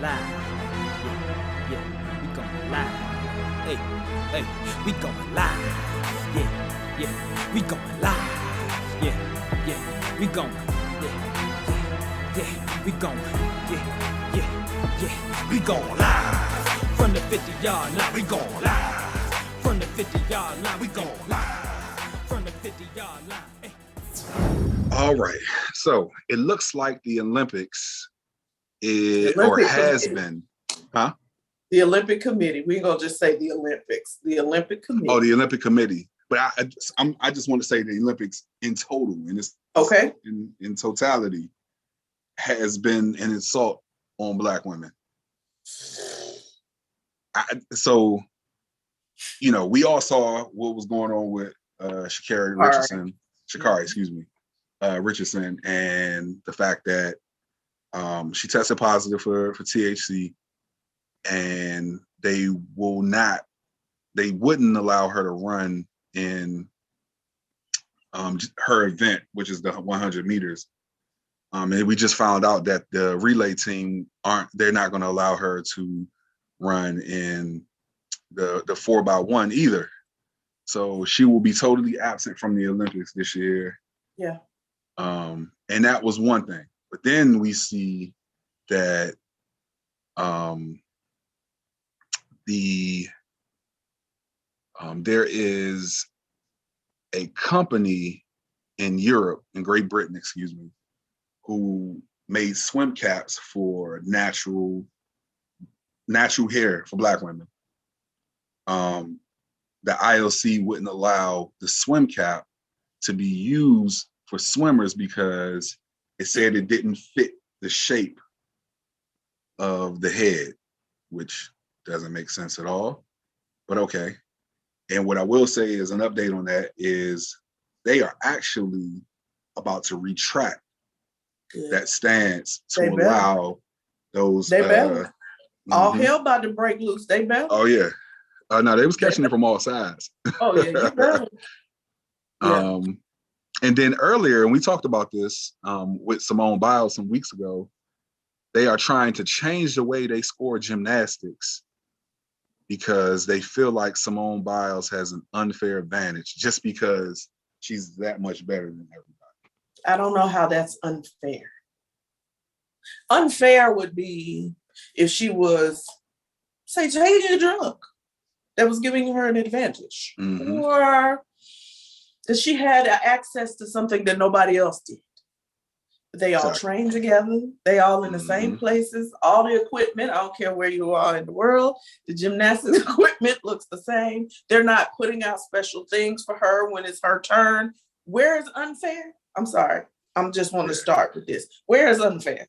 live. Yeah, yeah, we going live. Hey, hey, we going live. Yeah, yeah, we going live. Yeah, yeah, we going. Yeah, yeah, we going. Yeah, yeah, yeah, we going live. From the 50-yard line, we going live. From the 50-yard line, we going live. From the 50-yard line. Hey. All right, so it looks like the Olympics has been, huh? The Olympic Committee. We're gonna just say the Olympics. The Olympic Committee. Oh, the Olympic Committee. But I just want to say the Olympics in total, and it's okay. In totality, has been an assault on Black women. So, you know, we all saw what was going on with Sha'Carri Richardson, and the fact that she tested positive for THC, and they wouldn't allow her to run in her event, which is the 100 meters. And we just found out that the relay team they're not going to allow her to run in the 4x1 either. So she will be totally absent from the Olympics this year. Yeah. And that was one thing. But then we see that there is a company in Europe, in Great Britain, excuse me, who made swim caps for natural hair for Black women. The IOC wouldn't allow the swim cap to be used for swimmers because it said it didn't fit the shape of the head, which doesn't make sense at all, but okay. And what I will say is an update on that is they are actually about to retract that stance to allow those. They better. All hell about to break loose. They better. Oh yeah. No, they was catching it from all sides. Oh yeah, you better. Yeah. And then earlier, and we talked about this with Simone Biles some weeks ago, they are trying to change the way they score gymnastics because they feel like Simone Biles has an unfair advantage just because she's that much better than everybody. I don't know how that's unfair. Unfair would be if she was, say, taking a drug that was giving her an advantage, or that she had access to something that nobody else did. They all train together. They all in the same places. All the equipment, I don't care where you are in the world, the gymnastics equipment looks the same. They're not putting out special things for her when it's her turn. Where is unfair? I'm sorry. I'm just want to start with this. Where is unfair?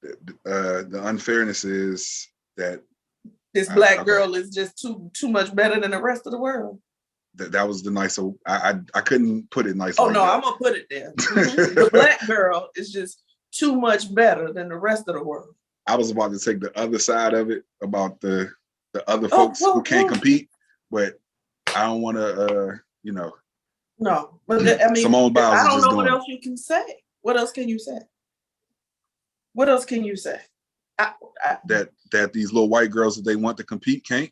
The unfairness is that this Black girl is just too much better than the rest of the world. That was the nicer. I couldn't put it nicer. Oh no, I'm gonna put it there. The Black girl is just too much better than the rest of the world. I was about to take the other side of it about the other folks who can't compete, but I don't want to. No, but I mean, Simone Biles I don't know what else you can say. What else can you say? What else can you say? That these little white girls that they want to compete can't.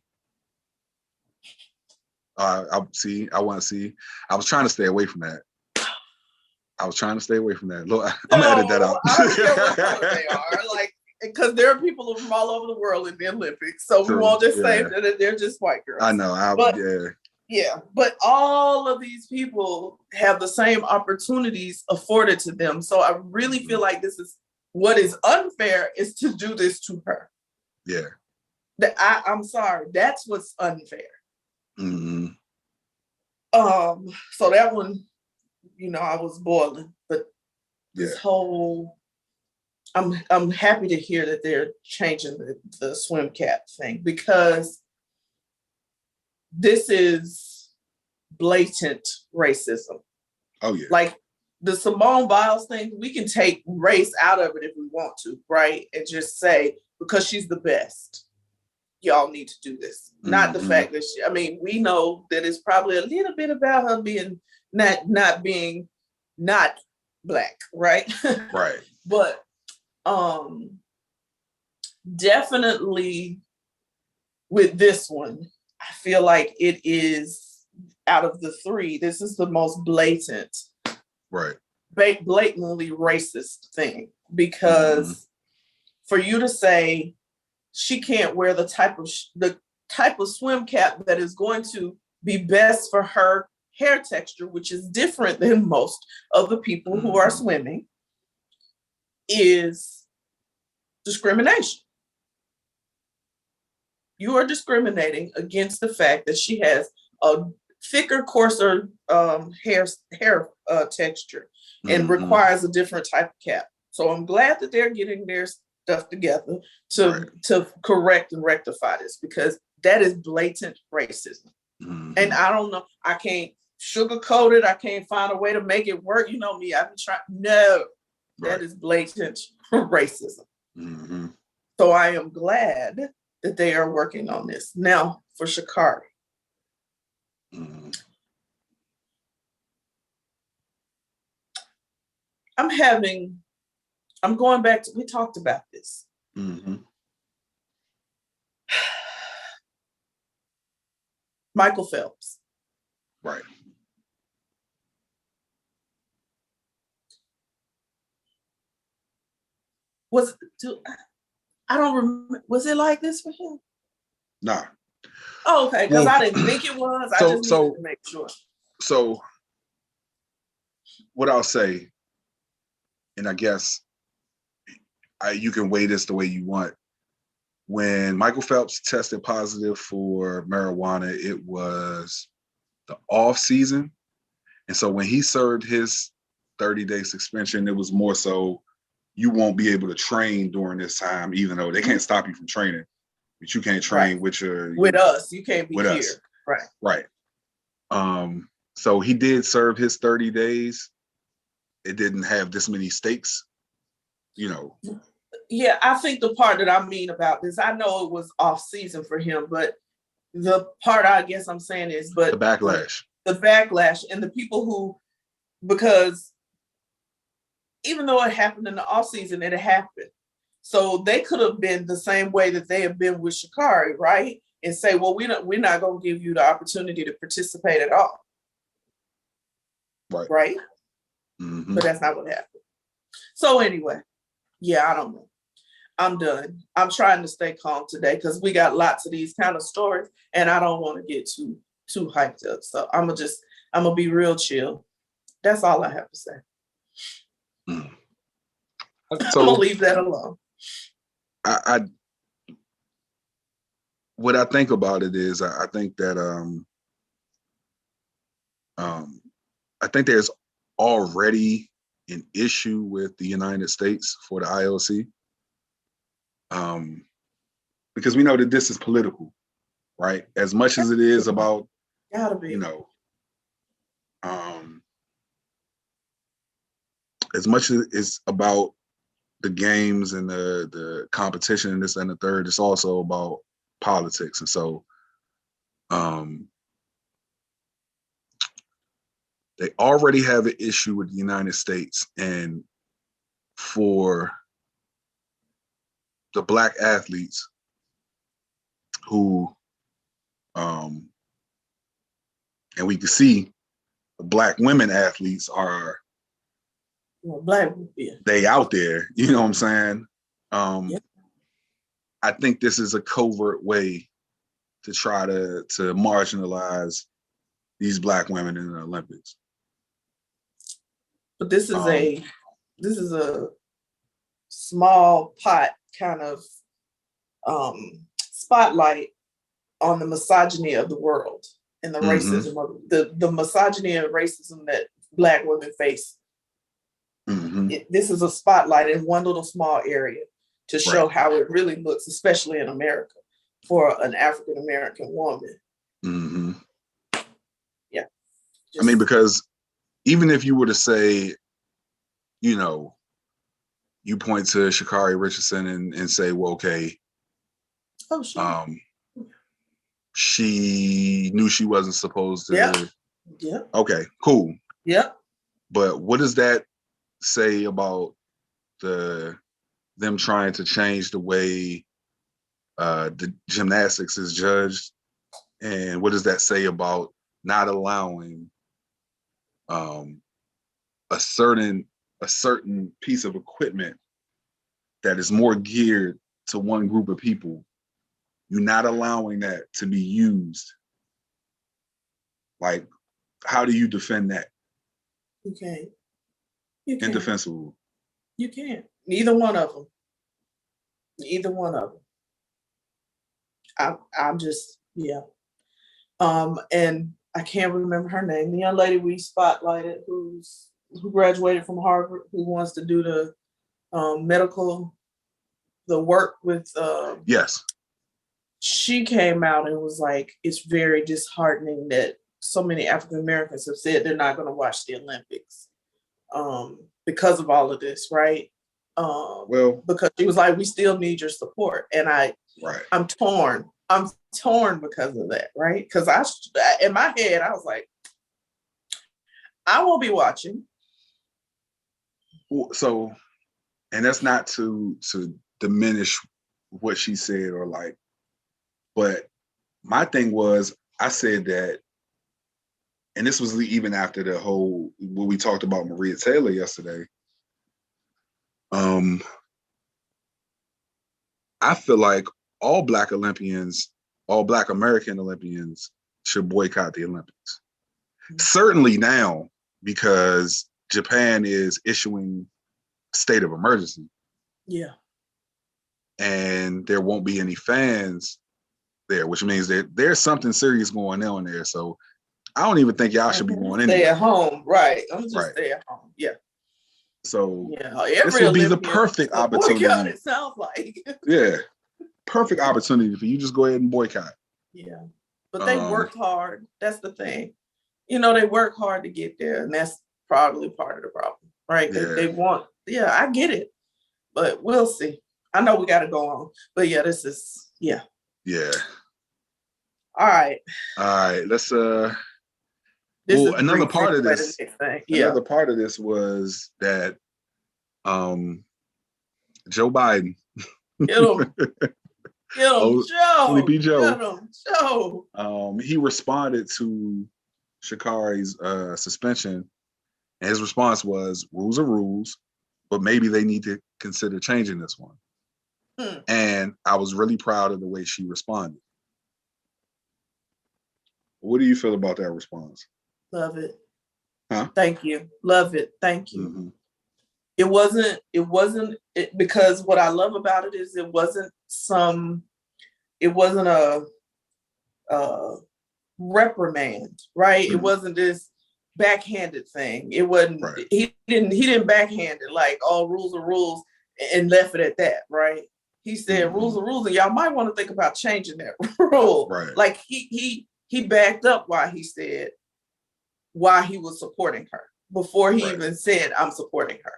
I want to see. I was trying to stay away from that. Look, I'm gonna edit that out. I don't care what color they are, like, because there are people from all over the world in the Olympics. So we won't just say that they're just white girls. I know. But all of these people have the same opportunities afforded to them. So I really feel like this is what is unfair is to do this to her. Yeah. I'm sorry. That's what's unfair. Mm-hmm. So that one, I was boiling, but this whole, I'm happy to hear that they're changing the swim cap thing, because this is blatant racism. Oh yeah. Like the Simone Biles thing, we can take race out of it if we want to, right? And just say, because she's the best, y'all need to do this. Not the fact that we know that it's probably a little bit about her being not being Black, right? Right. But definitely with this one, I feel like it is, out of the three, this is the most blatant, right, blatantly racist thing, because for you to say she can't wear the type of swim cap that is going to be best for her hair texture, which is different than most of the people who are swimming, is discrimination. You are discriminating against the fact that she has a thicker, coarser hair texture and requires a different type of cap. So I'm glad that they're getting their stuff together to correct and rectify this, because that is blatant racism. And I don't know, I can't sugarcoat it. I can't find a way to make it work. You know me, I've been trying. No, that is blatant racism. So I am glad that they are working on this. Now for Sha'Carri. I'm going back to, we talked about this. Michael Phelps. Right. I don't remember, was it like this for him? Nah. Oh, okay, because I didn't think it was. I just needed to make sure. So what I'll say, and I guess you can weigh this the way you want. When Michael Phelps tested positive for marijuana, it was the off season. And so when he served his 30-day suspension, it was more so you won't be able to train during this time, even though they can't stop you from training, but you can't train with us. You can't be with here. Us. Right. So he did serve his 30 days. It didn't have this many stakes, you know. Yeah, I think the part that I mean about this, I know it was off season for him, but the part I guess I'm saying is, but the backlash. The backlash and the people who, because even though it happened in the off season, it happened. So they could have been the same way that they have been with Sha'Carri, right? And say, well, we're not going to give you the opportunity to participate at all. Right? But that's not what happened. So anyway, yeah, I don't know. I'm done. I'm trying to stay calm today because we got lots of these kind of stories and I don't want to get too hyped up. So I'm gonna be real chill. That's all I have to say. So I'm gonna leave that alone. What I think about it is I think that I think there's already an issue with the United States for the IOC. Because we know that this is political, right? As much as it is about, you know, as much as it's about the games and the competition and this and the third, it's also about politics. And so they already have an issue with the United States. And for the Black athletes who, and we can see the Black women athletes are, they out there, you know what I'm saying? I think this is a covert way to try to marginalize these Black women in the Olympics. But this is a small pot kind of spotlight on the misogyny of the world and the racism of the misogyny and racism that Black women face. This is a spotlight in one little small area to show how it really looks, especially in America, for an African American woman. Yeah. I mean, because even if you were to say, you know, you point to Sha'Carri Richardson and say, well, okay, she knew she wasn't supposed to. Yeah. Okay, cool. Yeah. But what does that say about them trying to change the way the gymnastics is judged, and what does that say about not allowing a certain piece of equipment that is more geared to one group of people? You're not allowing that to be used. Like, how do you defend that? You can't. You can't. Indefensible. You can't. Neither one of them. Either one of them. I'm just, yeah. And I can't remember her name. The young lady we spotlighted who graduated from Harvard, who wants to do the medical, the work with. Yes. She came out and was like, it's very disheartening that so many African Americans have said they're not going to watch the Olympics because of all of this, right? Well, because she was like, we still need your support. And I'm torn. I'm torn because of that, right? Because in my head, I was like, I won't be watching. So, and that's not to diminish what she said or like, but my thing was, I said that, and this was even after the whole, when we talked about Maria Taylor yesterday, I feel like all Black American Olympians should boycott the Olympics. Mm-hmm. Certainly now, because Japan is issuing state of emergency. Yeah. And there won't be any fans there, which means that there's something serious going on there. So I don't even think y'all should be going in. Stay at home, right? I'm just stay at home. Yeah. So this will be the perfect opportunity. It sounds like. Yeah, perfect opportunity for you. Just go ahead and boycott. Yeah, but they worked hard. That's the thing. They work hard to get there, and that's probably part of the problem, right? Yeah. They want. Yeah, I get it, but we'll see. I know we got to go on, but this is Yeah. All right. Let's another part of this. Another part of this was that Joe Biden. Get him. Get him, Joe. Sleepy Joe. Get him, Joe. He responded to Sha'Carri's suspension, and his response was, rules are rules, but maybe they need to consider changing this one. And I was really proud of the way she responded. What do you feel about that response? Love it. Huh? Thank you. Love it. Thank you. Mm-hmm. It wasn't because what I love about it is it wasn't a reprimand, right? Mm-hmm. It wasn't this backhanded thing. It wasn't, right. He didn't backhand it like, all rules are rules and left it at that, right? He said, mm-hmm. Rules are rules, and y'all might want to think about changing that rule. Right. Like he backed up why he said why he was supporting her before he even said, I'm supporting her.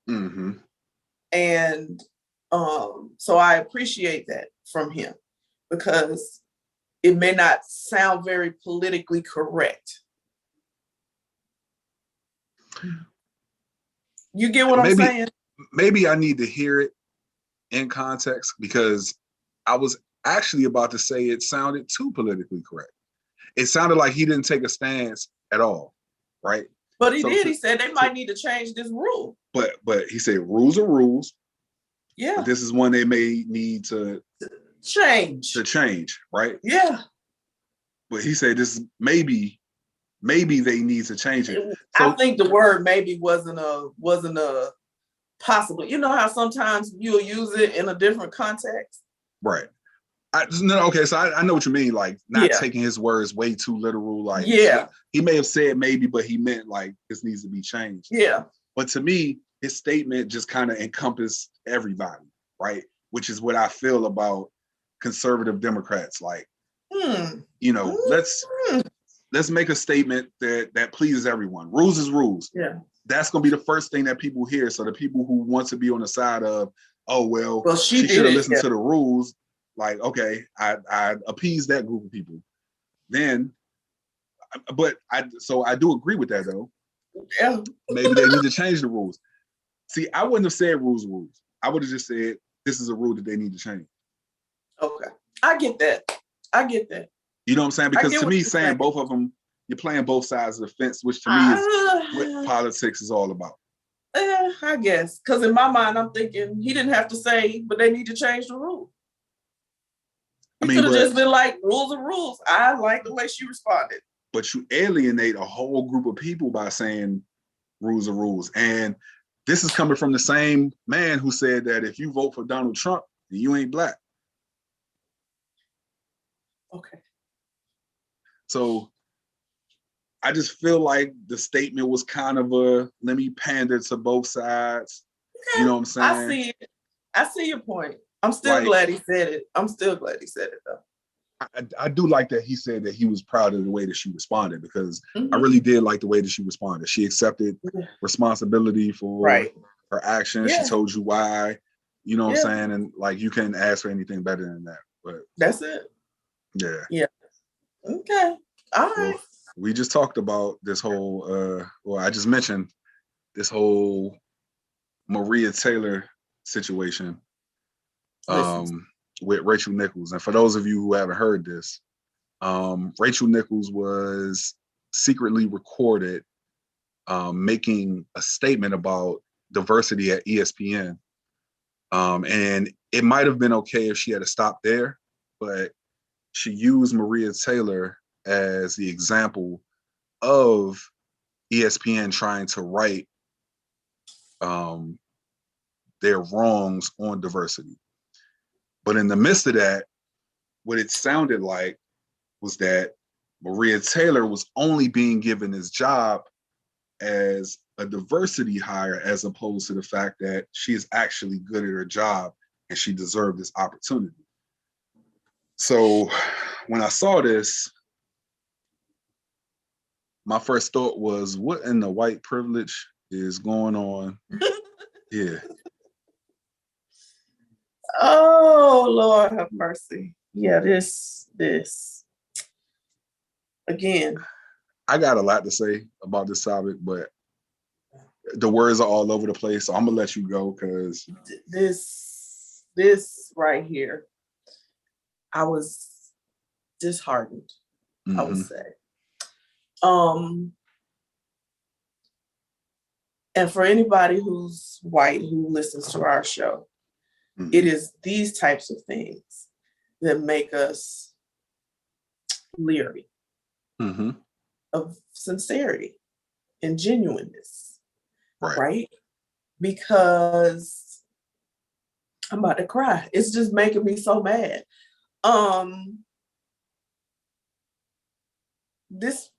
Mm-hmm. And so I appreciate that from him, because it may not sound very politically correct. You get what I'm saying? Maybe I need to hear it in context, because I was actually about to say it sounded too politically correct. It sounded like he didn't take a stance at all, right? But he did. He said they might need to change this rule. But he said rules are rules. Yeah. But this is one they may need to change. Right? Yeah. But he said this maybe they need to change it. So, I think the word maybe wasn't a possible. You know how sometimes you'll use it in a different context? Right. So I know what you mean, like not taking his words way too literal. Like, he may have said maybe, but he meant like this needs to be changed. Yeah. But to me, his statement just kind of encompassed everybody, right? Which is what I feel about conservative Democrats. Like, let's make a statement that pleases everyone. Rules is rules. Yeah. That's gonna be the first thing that people hear. So the people who want to be on the side of, well she should have listened to the rules. Like, okay, I appease that group of people. Then, but I do agree with that though. Yeah. Maybe they need to change the rules. See, I wouldn't have said rules. I would have just said this is a rule that they need to change. Okay. I get that. You know what I'm saying? Because to me, saying saying. both of them, you're playing both sides of the fence, which to me is what politics is all about. I guess. Because in my mind, I'm thinking he didn't have to say, but they need to change the rule. He could have just been like, rules are rules. I like the way she responded. But you alienate a whole group of people by saying rules are rules. And this is coming from the same man who said that if you vote for Donald Trump, then you ain't black. Okay. So I just feel like the statement was kind of a, let me pander to both sides. Okay. You know what I'm saying? I see it. I see your point. I'm still glad he said it. Though. I do like that he said that he was proud of the way that she responded, because I really did like the way that she responded. She accepted responsibility for her actions. Yeah. She told you why, you know what I'm saying? And like, you can't ask for anything better than that. But that's it. Yeah. Yeah. Okay. All right. Well, we just talked about this whole, I just mentioned this whole Maria Taylor situation with Rachel Nichols. And for those of you who haven't heard this, Rachel Nichols was secretly recorded making a statement about diversity at ESPN. And it might have been okay if she had to stop there, but she used Maria Taylor as the example of ESPN trying to right their wrongs on diversity. But in the midst of that, what it sounded like was that Maria Taylor was only being given this job as a diversity hire, as opposed to the fact that she is actually good at her job and she deserved this opportunity. So when I saw this, my first thought was, what in the white privilege is going on? Yeah. Oh, Lord have mercy. Yeah, this. Again. I got a lot to say about this topic, but the words are all over the place. So I'm gonna let you go, because this right here, I was disheartened, I would say. And for anybody who's white who listens to our show, it is these types of things that make us leery of sincerity and genuineness, right? Because I'm about to cry. It's just making me so mad. This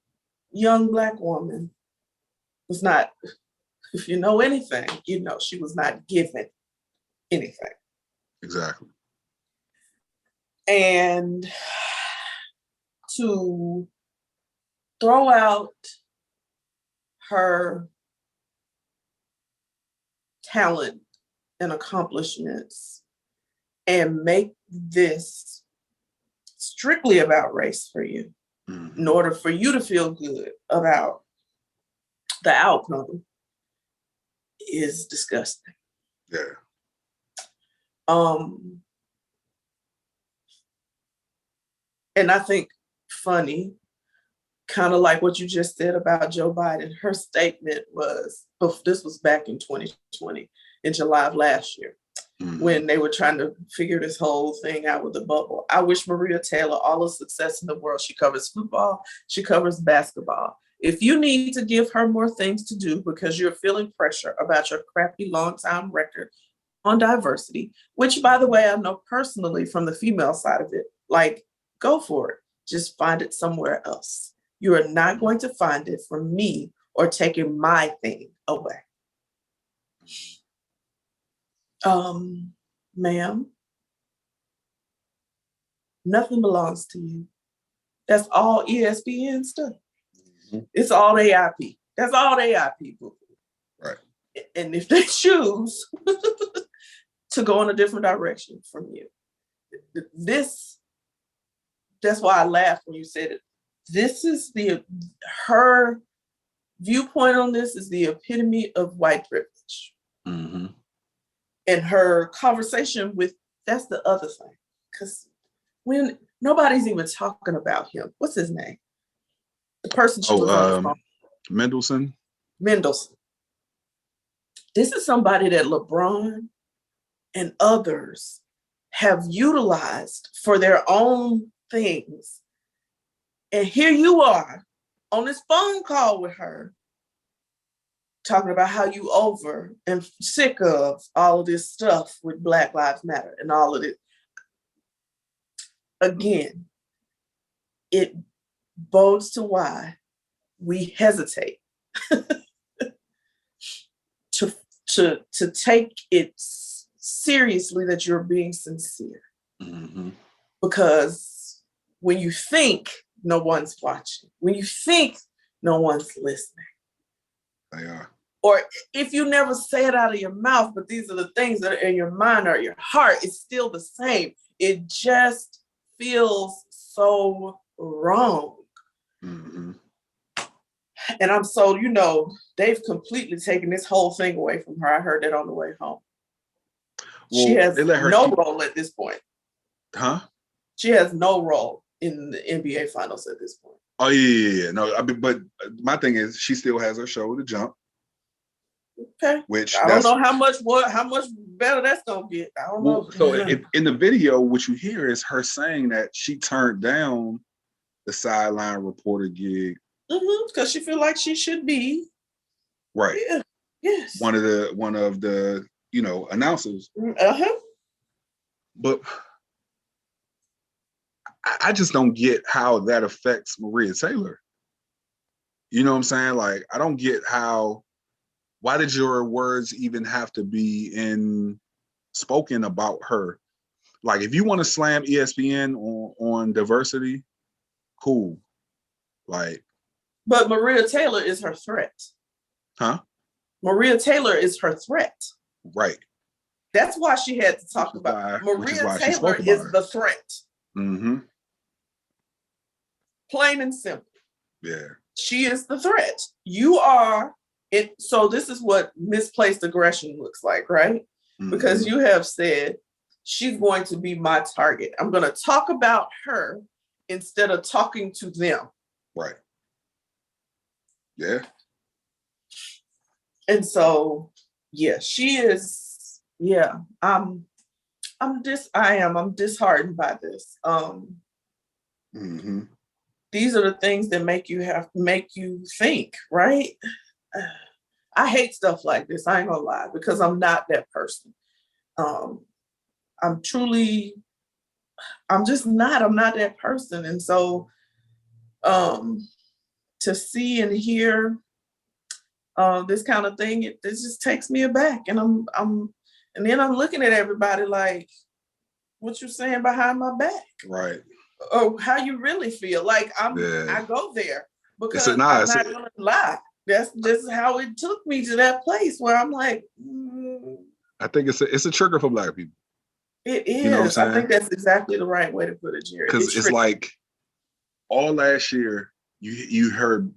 young Black woman was not, if you know anything, you know she was not given anything. Exactly. And to throw out her talent and accomplishments and make this strictly about race for you, in order for you to feel good about the outcome, is disgusting. Yeah. And I think funny, kind of like what you just said about Joe Biden, her statement was, this was back in 2020, in July of last year, when they were trying to figure this whole thing out with the bubble. I wish Maria Taylor all the success in the world. She covers football, she covers basketball. If you need to give her more things to do because you're feeling pressure about your crappy long-time record on diversity, which, by the way, I know personally from the female side of it, like, go for it. Just find it somewhere else. You are not going to find it from me or taking my thing away. Ma'am, nothing belongs to you. That's all ESPN stuff. It's all they IP. That's all they IP. Right. And if they choose to go in a different direction from you, that's why I laughed when you said it. This is her viewpoint on this is the epitome of white privilege. And her conversation with, that's the other thing. Because when nobody's even talking about him. What's his name? The person she was on the phone. Mendelsohn. This is somebody that LeBron and others have utilized for their own things. And here you are on this phone call with her, talking about how you over and sick of all of this stuff with Black Lives Matter and all of it. Again, it bodes to why we hesitate to take it seriously that you're being sincere. Mm-hmm. Because when you think no one's watching, when you think no one's listening, they are. Or if you never say it out of your mouth, but these are the things that are in your mind or your heart, it's still the same. It just feels so wrong. Mm-hmm. And I'm so, they've completely taken this whole thing away from her. I heard that on the way home. Well, she has no role at this point. Huh? She has no role in the NBA finals at this point. Oh, yeah. No, but my thing is she still has her show, The Jump. Okay. Which I don't know how much better that's gonna get. I don't know. So in the video, what you hear is her saying that she turned down the sideline reporter gig. Because she feel like she should be. Right. Yeah. Yes. One of the announcers. But I just don't get how that affects Maria Taylor. You know what I'm saying? Like, I don't get why did your words even have to be spoken about her? Like, if you want to slam ESPN on diversity, cool. Like, but Maria Taylor is her threat. Huh? Maria Taylor is her threat. Right. That's why she had to talk about Maria Taylor is the threat. Mm-hmm. Plain and simple. Yeah. She is the threat. You are it. So this is what misplaced aggression looks like, right? Mm-hmm. Because you have said she's going to be my target. I'm going to talk about her instead of talking to them. Right. Yeah. And so, yeah, she is. Yeah, I'm disheartened by this. Mm-hmm. These are the things that make you think, right? I hate stuff like this. I ain't gonna lie, because I'm not that person. I'm not that person. And so to see and hear this kind of thing, it just takes me aback. And then I'm looking at everybody like, what you saying behind my back? Right. Or how you really feel. Like I go there because I'm not gonna lie. This is how it took me to that place where I'm like, I think it's a trigger for Black people. It is. You know what I'm saying? I think that's exactly the right way to put it, Jerry. Because it's like all last year, you hear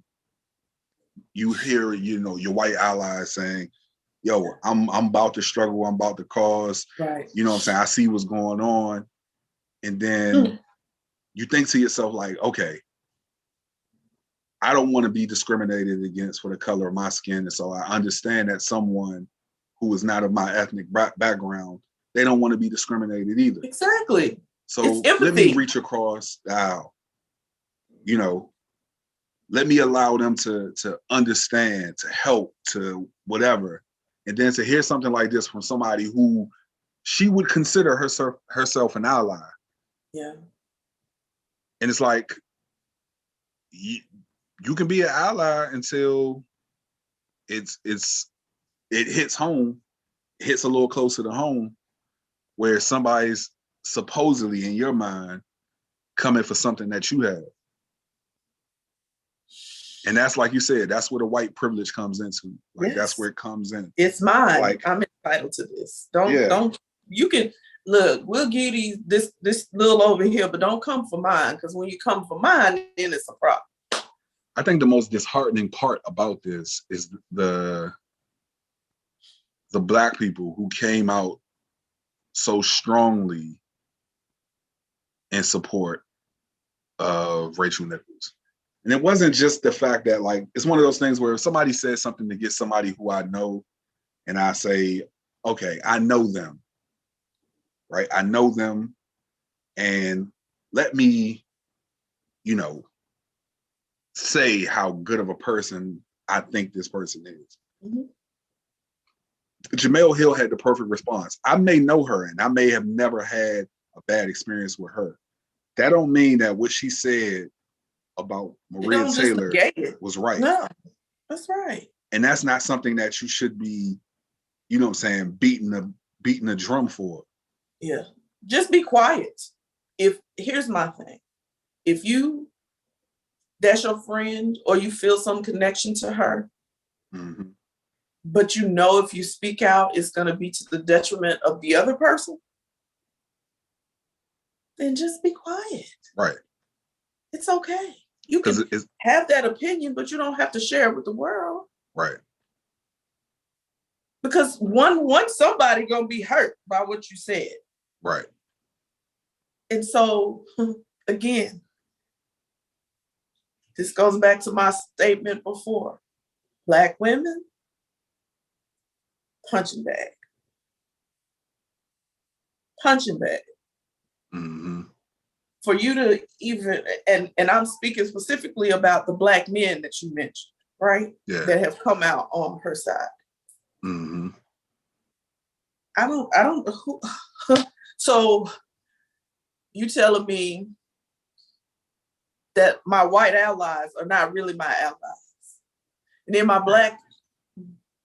your white allies saying, "Yo, I'm about to struggle. I'm about to cause." Right. You know what I'm saying? I see what's going on, and then you think to yourself like, "Okay, I don't want to be discriminated against for the color of my skin, and so I understand that someone who is not of my ethnic background, they don't want to be discriminated either." Exactly. So let me reach across the aisle. Let me allow them to understand, to help, to whatever. And then to hear something like this from somebody who she would consider herself an ally. Yeah. And it's like, you can be an ally until it hits home, hits a little closer to home, where somebody's supposedly in your mind coming for something that you have. And that's, like you said, that's where the white privilege comes into. Like, that's where it comes in. It's mine. Like, I'm entitled to this. Don't you can look, we'll give you this little over here, but don't come for mine. Because when you come for mine, then it's a problem. I think the most disheartening part about this is the Black people who came out so strongly in support of Rachel Nichols. And it wasn't just the fact that, like, it's one of those things where if somebody says something to get somebody who I know, and I say, okay, I know them, right? I know them, and let me, say how good of a person I think this person is. Mm-hmm. Jemele Hill had the perfect response. I may know her, and I may have never had a bad experience with her. That don't mean that what she said about Maria Taylor was right. No, that's right. And that's not something that you should be, beating a drum for. Yeah. Just be quiet. Here's my thing. If that's your friend or you feel some connection to her, mm-hmm. but if you speak out, it's going to be to the detriment of the other person, then just be quiet. Right. It's okay. You can have that opinion, but you don't have to share it with the world. Right. Because one somebody gonna be hurt by what you said. Right. And so, again, this goes back to my statement before. Black women, punching bag. Punching bag. Mm-hmm. For you to even, and I'm speaking specifically about the Black men that you mentioned, right? Yeah. That have come out on her side. Mm-hmm. I don't who, so you telling me that my white allies are not really my allies. And then my Black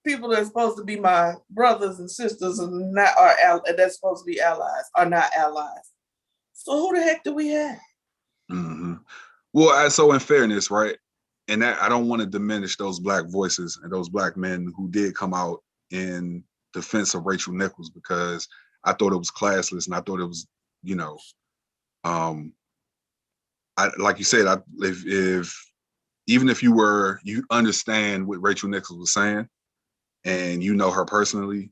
people that are supposed to be my brothers and sisters and that's supposed to be allies are not allies. So who the heck do we have? Mm-hmm. Well, so in fairness, right? And that I don't want to diminish those Black voices and those Black men who did come out in defense of Rachel Nichols, because I thought it was classless, and I thought it was, like you said, if even if you understand what Rachel Nichols was saying, and you know her personally,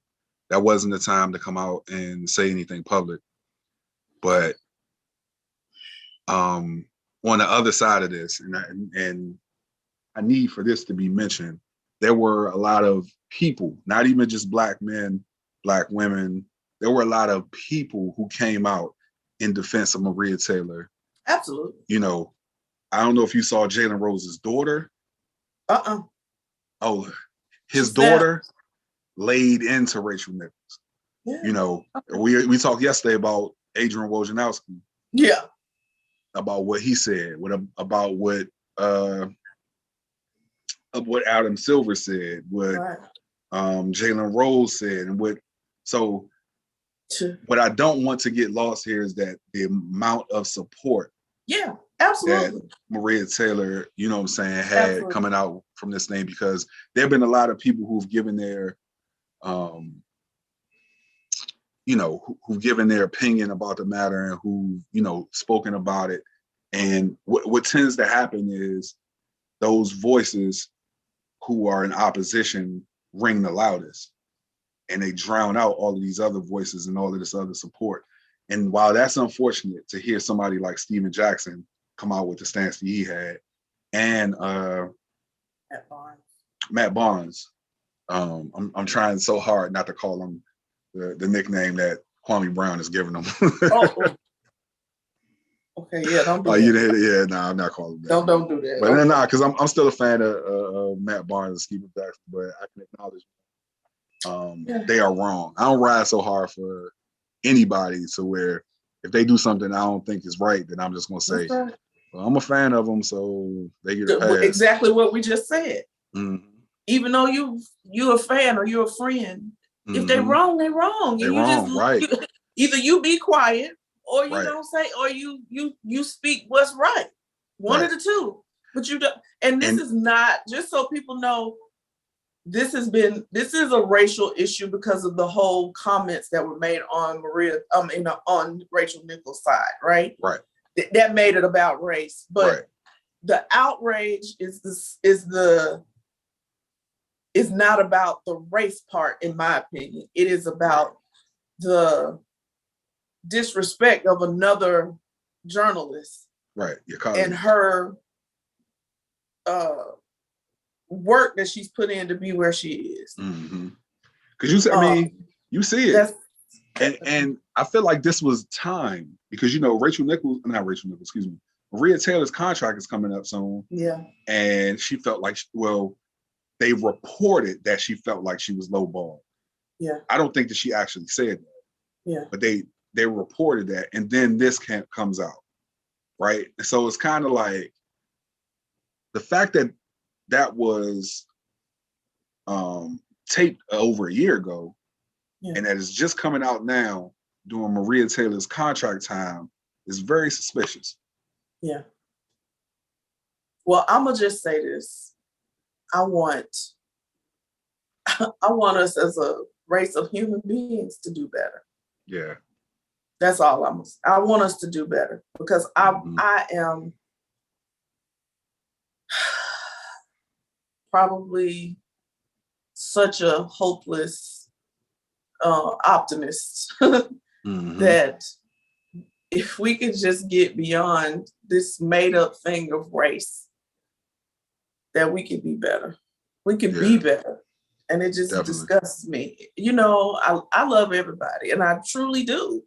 that wasn't the time to come out and say anything public. But on the other side of this, and I need for this to be mentioned, there were a lot of people, not even just Black men, Black women. There were a lot of people who came out in defense of Maria Taylor. Absolutely. I don't know if you saw Jalen Rose's daughter. Oh, his daughter laid into Rachel Nichols. Yeah. We talked yesterday about Adrian Wojnarowski. Yeah. About what he said, about what Adam Silver said, what Jalen Rose said, and what I don't want to get lost here is that the amount of support absolutely that Maria Taylor, had coming out from this thing, because there have been a lot of people who've given their who've given their opinion about the matter and who, spoken about it. And what tends to happen is those voices who are in opposition ring the loudest, and they drown out all of these other voices and all of this other support. And while that's unfortunate to hear somebody like Steven Jackson come out with the stance that he had, and Matt Barnes, I'm trying so hard not to call him the nickname that Kwame Brown is giving them. Okay, yeah, don't do that. Yeah, I'm not calling that. Don't do that. But because I'm still a fan of Matt Barnes and Steven Jackson, but I can acknowledge they are wrong. I don't ride so hard for anybody to where if they do something I don't think is right, then I'm just gonna say, well, I'm a fan of them, so they get a pass. Exactly what we just said. Mm-hmm. Even though you're a fan or you're a friend, mm-hmm. if they're wrong, they're wrong. They're wrong, right? Either you be quiet or you don't say, or you speak what's right. One of the two. But you don't. And this is not, just so people know, this is a racial issue because of the whole comments that were made on on Rachel Nichols' side, right? Right. That made it about race. But the outrage is not about the race part, in my opinion. It is about the disrespect of another journalist, right, your colleague, and her work that she's put in to be where she is. Because I mean, you see it. And I feel like this was time because, not Rachel Nichols, excuse me. Maria Taylor's contract is coming up soon. Yeah. And she felt like, they reported that she felt like she was lowballed. Yeah. I don't think that she actually said that. Yeah. But they reported that. And then this comes out. Right. And so it's kind of like the fact that that was taped over a year ago. Yeah. And that is just coming out now during Maria Taylor's contract time is very suspicious. Yeah. Well, I'm gonna just say this. I want us as a race of human beings to do better. Yeah. That's all I want us to do better because I am probably such a hopeless optimist that if we could just get beyond this made up thing of race, that we could be better. We could be better. And it just disgusts me. I love everybody and I truly do.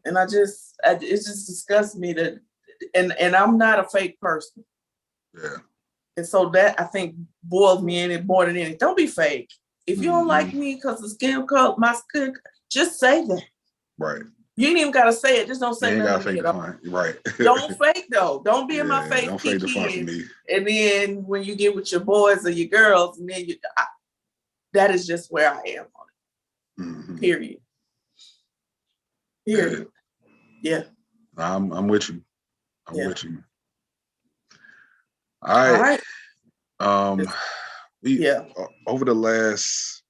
And it just disgusts me that, and I'm not a fake person. Yeah. And so that I think boils me in it more than anything. Don't be fake. If you don't like me because of skin color, my skin, just say that. Right. You ain't even gotta say it. Just don't say nothing. You ain't gotta fake the Right. Don't fake though. Don't be in my face. Don't fake the fun for me. And then when you get with your boys or your girls, and then that is just where I am on it. Period. Yeah. I'm with you. I'm with you. All right. Over the last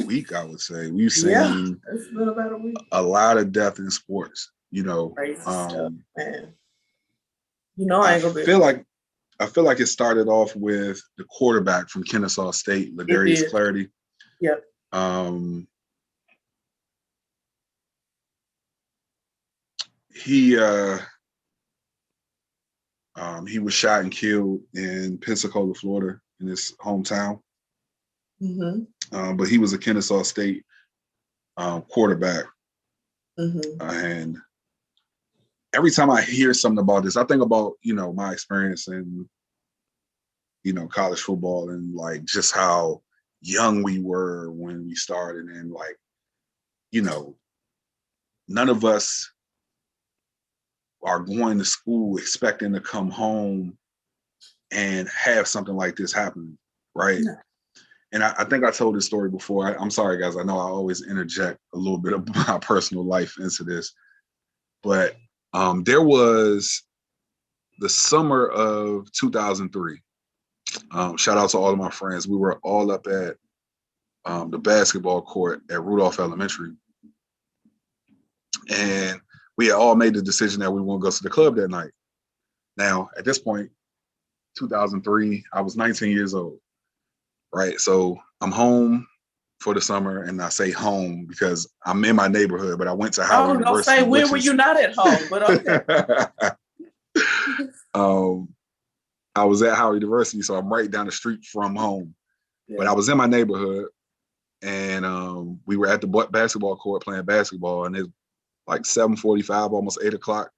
week, I would say we've seen it's been about a week. A lot of death in sports. Crazy stuff, man. I feel like it started off with the quarterback from Kennesaw State, Ladarius Clarity. Yep. He was shot and killed in Pensacola, Florida, in his hometown. But he was a Kennesaw State quarterback. And every time I hear something about this, I think about, my experience in, college football and like just how young we were when we started and like, none of us are going to school expecting to come home and have something like this happen, right? No. And I think I told this story before. I'm sorry, guys. I know I always interject a little bit of my personal life into this. But there was the summer of 2003. Shout out to all of my friends. We were all up at the basketball court at Rudolph Elementary. And we had all made the decision that we want to go to the club that night. Now, at this point, 2003, I was 19 years old, right? So I'm home for the summer, and I say home because I'm in my neighborhood, but I went to Howard University. When were you not at home? But okay. I was at Howard University, so I'm right down the street from home. Yeah. But I was in my neighborhood, and we were at the basketball court playing basketball, and it's like 7:45, almost 8 o'clock.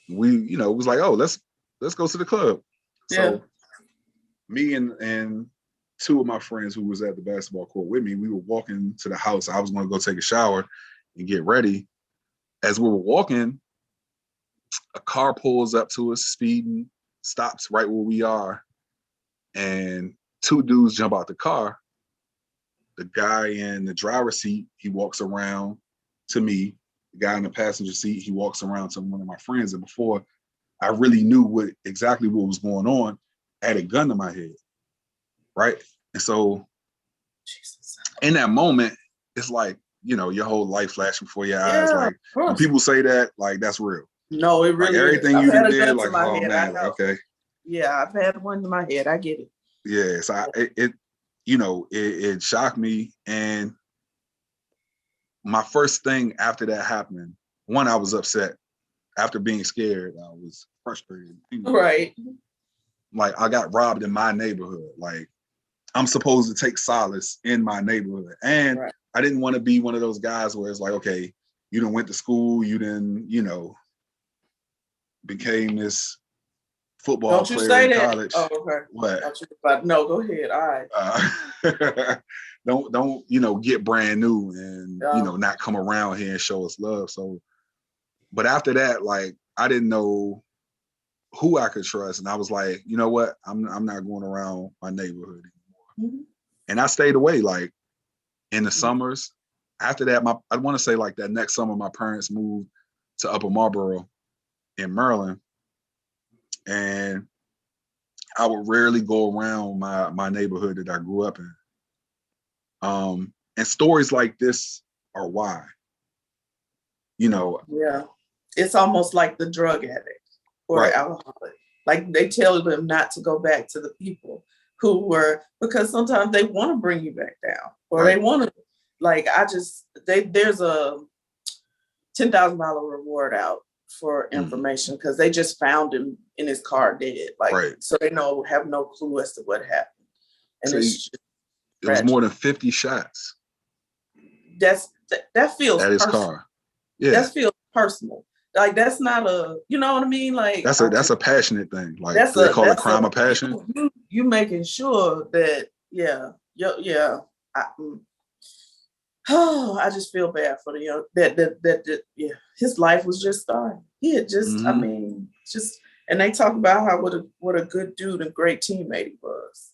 We, it was like, oh, let's go to the club. Yeah. So me and two of my friends who was at the basketball court with me, we were walking to the house. I was going to go take a shower and get ready. As we were walking, a car pulls up to us, speeding, stops right where we are, and two dudes jump out the car. The guy in the driver's seat, he walks around to me. The guy in the passenger seat, he walks around to one of my friends. And before I really knew exactly what was going on, I had a gun to my head, right? And so in that moment, it's like, your whole life flashing before your eyes. Like when people say that, like that's real. No, it really like, everything is. you did, like, oh head, man, like, okay. Yeah, I've had one to my head. I get it. Yeah, so it shocked me. And my first thing after that happened, one, I was upset after being scared, I was frustrated. Right. Like I got robbed in my neighborhood. Like I'm supposed to take solace in my neighborhood. And I didn't want to be one of those guys where it's like, okay, you done went to school, you done, became this football player in college. Oh, okay. What? No, go ahead. All right. Don't get brand new and not come around here and show us love. So, but after that, like I didn't know who I could trust, and I was like, you know what, I'm not going around my neighborhood anymore. Mm-hmm. And I stayed away. Like in the summers. After that, I want to say like that next summer, my parents moved to Upper Marlboro in Maryland, and I would rarely go around my neighborhood that I grew up in. And stories like this are why. Yeah, it's almost like the drug addict or alcoholic. Like they tell them not to go back to the people who were, because sometimes they want to bring you back down, or they want to, like, there's a $10,000 reward out for information because they just found him in his car dead. Like, so they have no clue as to what happened. And so it was more than 50 shots. That feels at his personal. Car. Yeah. That feels personal. Like that's not you know what I mean? Like that's a passionate thing. Like they call it crime of passion. You making sure that I just feel bad for the young that his life was just starting. He had just and they talk about how what a good dude and great teammate he was.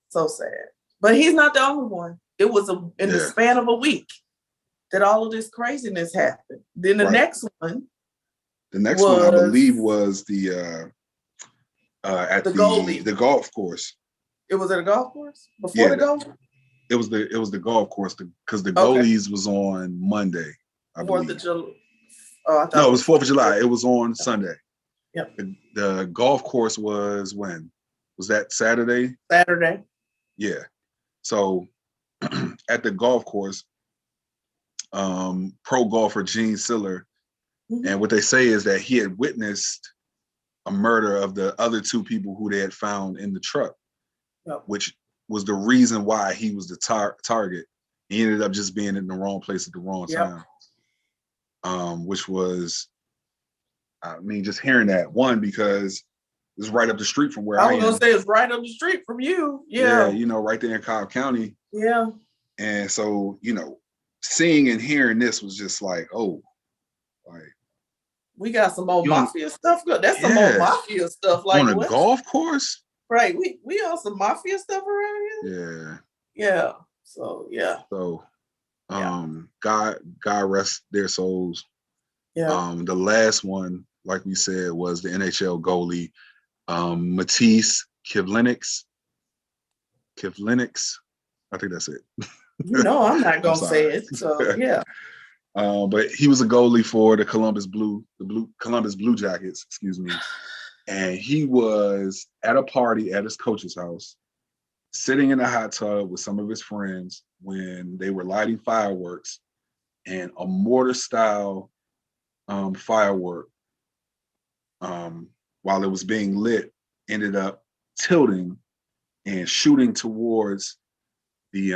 So sad. But he's not the only one. It was in the span of a week that all of this craziness happened. Then the next one. The next one, I believe, was the at the golf course. It was at a golf course before the golf. It was the golf course because the goalies was on Monday. I believe. 4th of July. No, it was 4th of July. It was on Sunday. Yep. The golf course was when? Was that Saturday? Saturday. Yeah. So at the golf course, pro golfer Gene Siller, and what they say is that he had witnessed a murder of the other 2 people who they had found in the truck, which was the reason why he was the target. He ended up just being in the wrong place at the wrong time, which was, I mean, just hearing that, one, because it's right up the street from where I am. I was gonna say it's right up the street from you. Yeah, right there in Cobb County. Yeah. And so, seeing and hearing this was just like, oh, like we got some more mafia stuff. That's some more mafia stuff. Like on a golf course. Right. We on some mafia stuff around here. Yeah. Yeah. So yeah. So God rest their souls. Yeah. The last one, like we said, was the NHL goalie, Matisse Kivlenieks. I think that's it. I'm not gonna say it. So yeah. But he was a goalie for the Columbus Blue Jackets, excuse me. And he was at a party at his coach's house, sitting in a hot tub with some of his friends when they were lighting fireworks, and a mortar-style firework, while it was being lit, ended up tilting and shooting towards the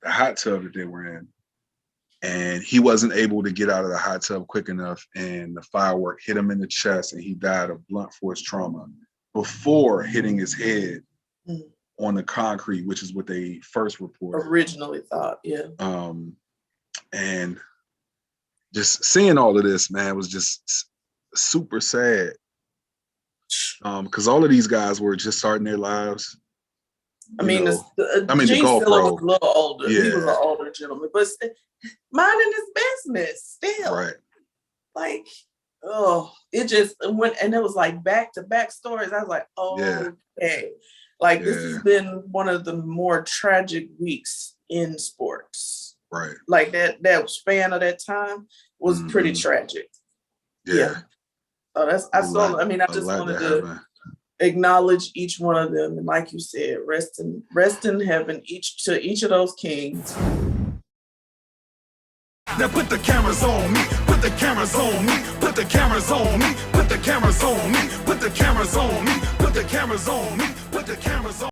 hot tub that they were in. And he wasn't able to get out of the hot tub quick enough, and the firework hit him in the chest, and he died of blunt force trauma before hitting his head on the concrete, which is what they first reported. Originally thought, yeah. And just seeing all of this, man, was just super sad. Because all of these guys were just starting their lives. The golf pro was a little older. Yeah. He was an older gentleman, but minding his business still. Right. Like, it just went, and it was like back-to-back stories. I was like, okay. Like, this has been one of the more tragic weeks in sports. Right. Like that span of that time was pretty tragic. Yeah. So I just wanted to acknowledge each one of them, and like you said, rest in heaven each of those kings. Now put the cameras on me. Put the cameras on me. Put the cameras on me. Put the cameras on me. Put the cameras on me. Put the cameras on me. Put the cameras on me.